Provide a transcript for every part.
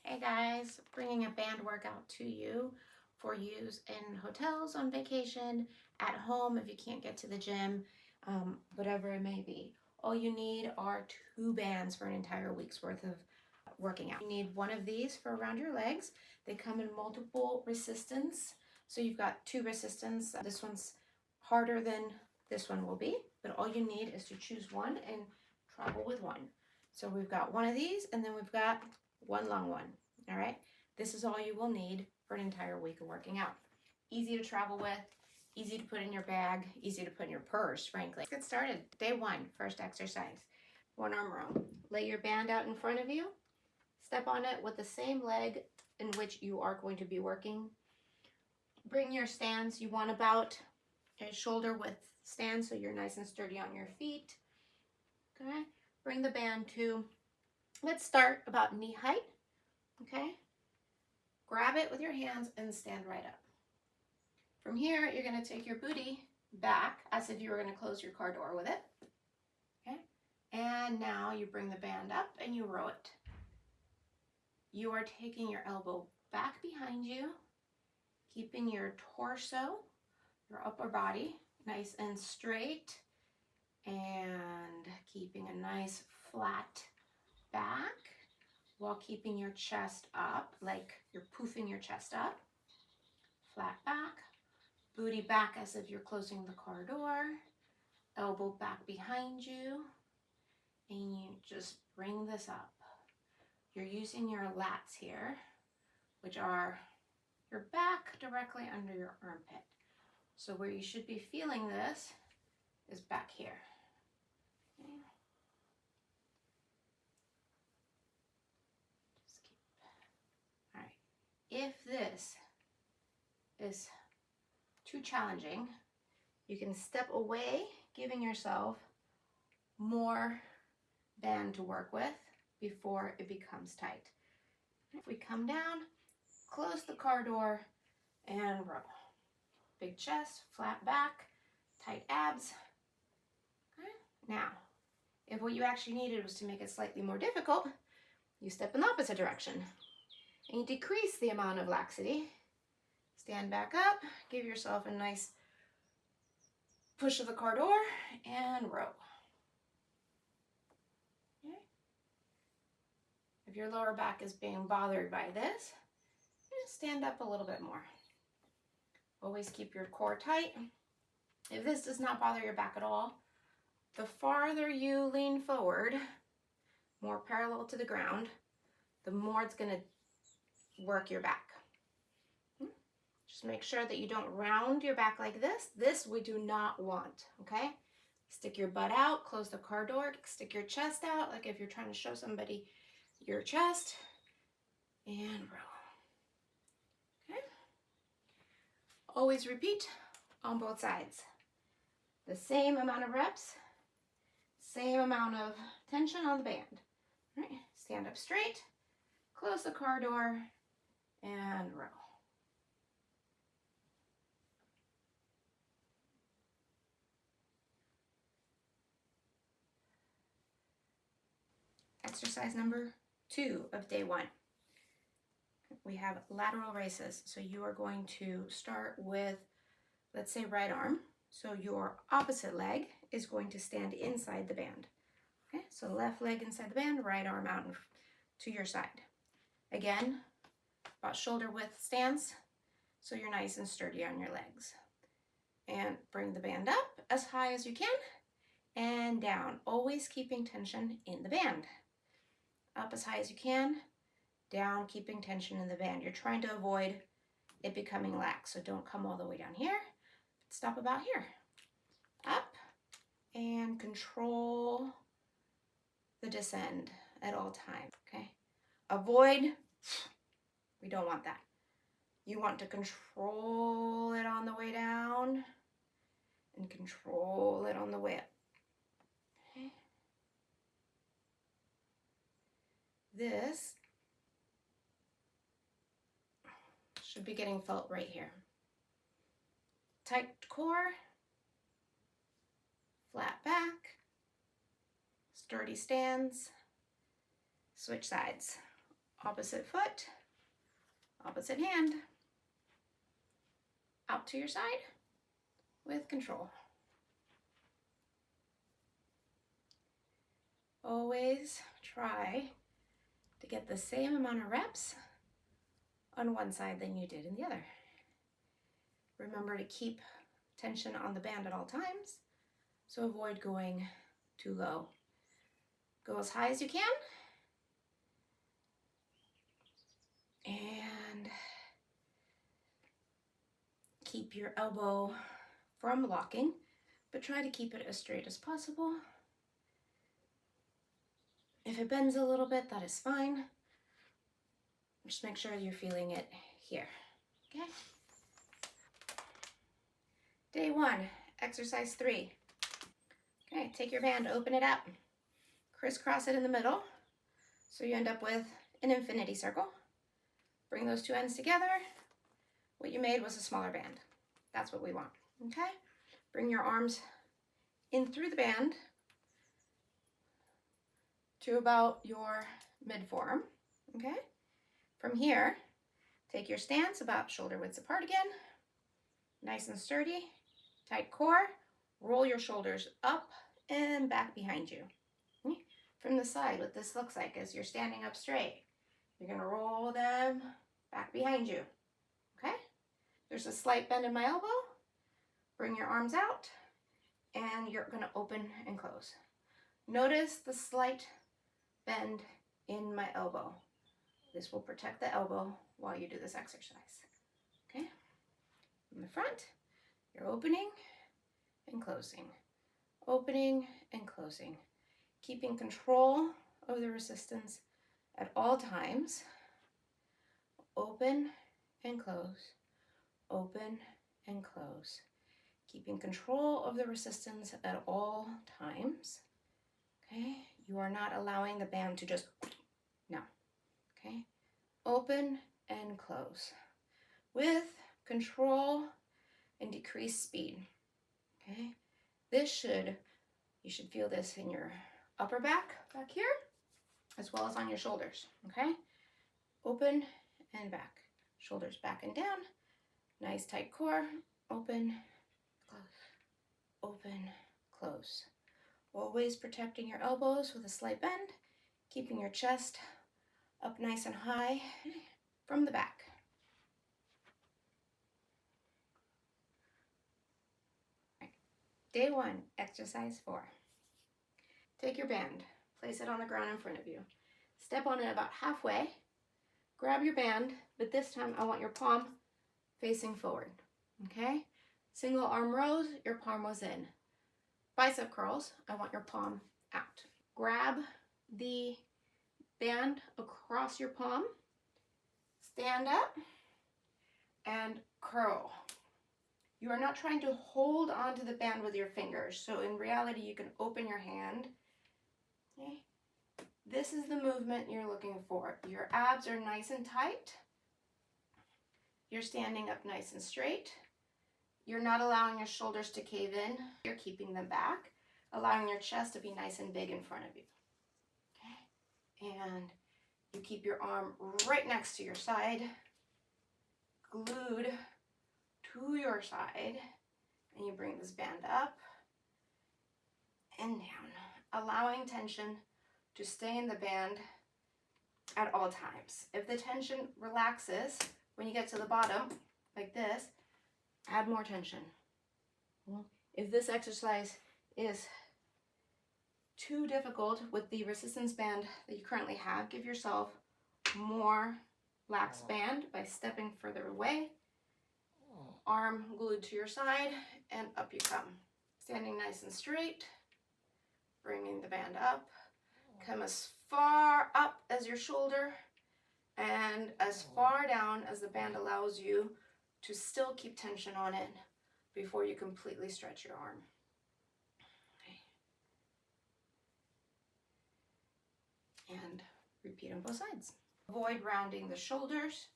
Hey guys, bringing a band workout to you for use in hotels, on vacation, at home if you can't get to the gym, whatever it may be. All you need are 2 bands for an entire week's worth of working out. You need one of these for around your legs. They come in multiple resistance. So you've got 2 resistance. This one's harder than this one will be, but all you need is to choose one and travel with one. So we've got one of these, and then we've got one long one. All right, this is all you will need for an entire week of working out. Easy to travel with, easy to put in your bag, easy to put in your purse, frankly. Let's get started. Day 1, first exercise. 1-arm row. Lay your band out in front of you. Step on it with the same leg in which you are going to be working. Bring your stance. You want about a shoulder width stance so you're nice and sturdy on your feet. Okay. Bring the band to, let's start about knee height. Okay. Grab it with your hands and stand right up. From here, you're going to take your booty back as if you were going to close your car door with it. Okay. And now you bring the band up and you row it. You are taking your elbow back behind you, keeping your torso, your upper body nice and straight, and keeping a nice flat back while keeping your chest up, like you're poofing your chest up. Flat back, booty back as if you're closing the car door, elbow back behind you, and you just bring this up. You're using your lats here, which are your back directly under your armpit. So where you should be feeling this is back here. Okay. Just keep. All right. If this is too challenging, you can step away, giving yourself more band to work with before it becomes tight. If we come down, close the car door, and row. Big chest, flat back, tight abs. Okay. Now, if what you actually needed was to make it slightly more difficult, you step in the opposite direction and you decrease the amount of laxity. Stand back up, give yourself a nice push of the car door, and row. Okay. If your lower back is being bothered by this, stand up a little bit more. Always keep your core tight. If this does not bother your back at all, the farther you lean forward, more parallel to the ground, the more it's going to work your back. Just make sure that you don't round your back like this. This we do not want, okay? Stick your butt out, close the car door, stick your chest out, like if you're trying to show somebody your chest, and row. Okay? Always repeat on both sides. The same amount of reps, same amount of tension on the band. All right, stand up straight, close the car door, and row. Exercise number 2 of day 1. We have lateral raises. So you are going to start with, let's say, right arm. So your opposite leg is going to stand inside the band. Okay, so left leg inside the band, right arm out to your side. Again, about shoulder width stance, so you're nice and sturdy on your legs. And bring the band up as high as you can and down, always keeping tension in the band. Up as high as you can, down, keeping tension in the band. You're trying to avoid it becoming lax, so don't come all the way down here. Stop about here. Up, and control the descend at all times, okay? Avoid, we don't want that. You want to control it on the way down and control it on the way up. Okay. This should be getting felt right here. Tight core, flat back, sturdy stance, switch sides. Opposite foot, opposite hand, out to your side with control. Always try to get the same amount of reps on one side than you did in the other. Remember to keep tension on the band at all times, so avoid going too low. Go as high as you can, and keep your elbow from locking, but try to keep it as straight as possible. If it bends a little bit, that is fine. Just make sure you're feeling it here, okay? Day 1, exercise 3. Okay, take your band, open it up, crisscross it in the middle, so you end up with an infinity circle. Bring those two ends together. What you made was a smaller band. That's what we want, okay? Bring your arms in through the band to about your mid-forearm, okay? From here, take your stance about shoulder widths apart again. Nice and sturdy, tight core. Roll your shoulders up and back behind you. Okay? From the side, what this looks like is you're standing up straight. You're gonna roll them back behind you, okay? There's a slight bend in my elbow. Bring your arms out, and you're gonna open and close. Notice the slight bend in my elbow. This will protect the elbow while you do this exercise, okay? In the front, you're opening and closing, opening and closing, keeping control of the resistance at all times. Open and close, open and close, keeping control of the resistance at all times, okay? You are not allowing the band to just, no, okay? Open and close with control and decreased speed, okay? You should feel this in your upper back here, as well as on your shoulders, okay? Open and back, shoulders back and down, nice tight core, open, close, open, close. Always protecting your elbows with a slight bend, keeping your chest up nice and high from the back. Day 1, exercise 4. Take your band, place it on the ground in front of you. Step on it about halfway, grab your band, but this time I want your palm facing forward, okay? Single arm rows, your palm was in. Bicep curls, I want your palm out. Grab the band across your palm, stand up, and curl. You are not trying to hold onto the band with your fingers, so in reality you can open your hand, okay? This is the movement you're looking for. Your abs are nice and tight. You're standing up nice and straight. You're not allowing your shoulders to cave in. You're keeping them back, allowing your chest to be nice and big in front of you, okay? And you keep your arm right next to your side, glued to your side, and you bring this band up and down, allowing tension to stay in the band at all times. If the tension relaxes when you get to the bottom, like this, add more tension. If this exercise is too difficult with the resistance band that you currently have, give yourself more lax band by stepping further away. Arm glued to your side, and up you come. Standing nice and straight, bringing the band up. Come as far up as your shoulder and as far down as the band allows you to still keep tension on it before you completely stretch your arm. Okay. And repeat on both sides. Avoid rounding the shoulders,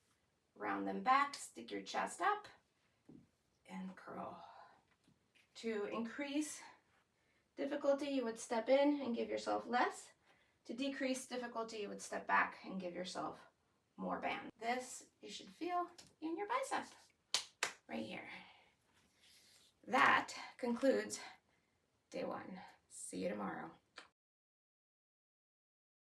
round them back, stick your chest up, and curl. To increase difficulty, you would step in and give yourself less. To decrease difficulty, you would step back and give yourself more band. This you should feel in your bicep right here. That concludes day 1. See you tomorrow.